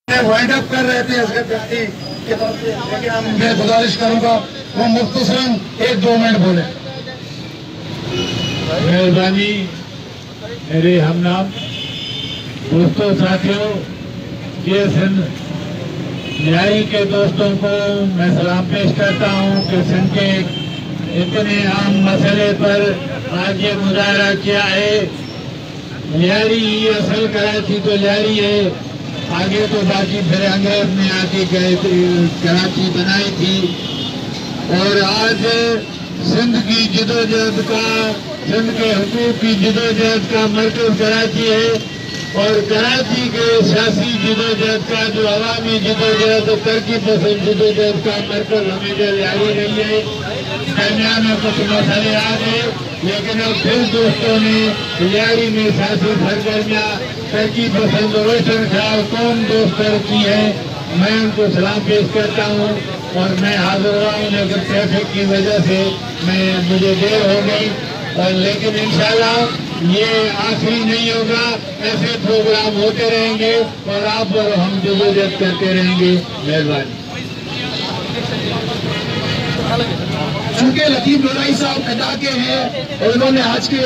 Wind up कर रहे थे असगर व्यक्ति के तरफ से, लेकिन मैं गुजारिश करूंगा वो मुख्तसरन 1-2 मिनट बोले। मेहरबानी मेरे हमनाम दोस्तों, साथियों, ये सिंध न्याय के दोस्तों को मैं सलाम पेश करता हूँ कि सिंध के इतने अहम मसले पर आज ये मुजाहरा किया है। लियारी असल कराची तो लियारी है, आगे तो बाकी फिर अंग्रेज ने आके कराची बनाई थी। और आज सिंध की जदोजहद का, सिंध के हुकूक की जदोजहद का मरकज कराची है। और कराची के सियासी जदोजहद का, जो अवामी जदोजहद, तरक्की पसंद जदोजहद का मरकज हमेशा लियारी रही है। दरमियान में कुछ मसले आ गए, लेकिन अब फिर दोस्तों ने लियारी में सियासी सरगर्मियाँ तरक्की पसंद रोशन ख्याल कौन दोस्त की है, मैं उनको सलाम पेश करता हूँ। और मैं हाजिर हुआ हूँ, लेकिन ट्रैफिक की वजह से मुझे देर हो गई। और लेकिन इंशाल्लाह ये आखिरी नहीं होगा, ऐसे प्रोग्राम होते रहेंगे और आप और हम जदोजहद करते रहेंगे। मेहरबानी। चूंकि लतीफ लोनाई साहब अदा के हैं और उन्होंने आज के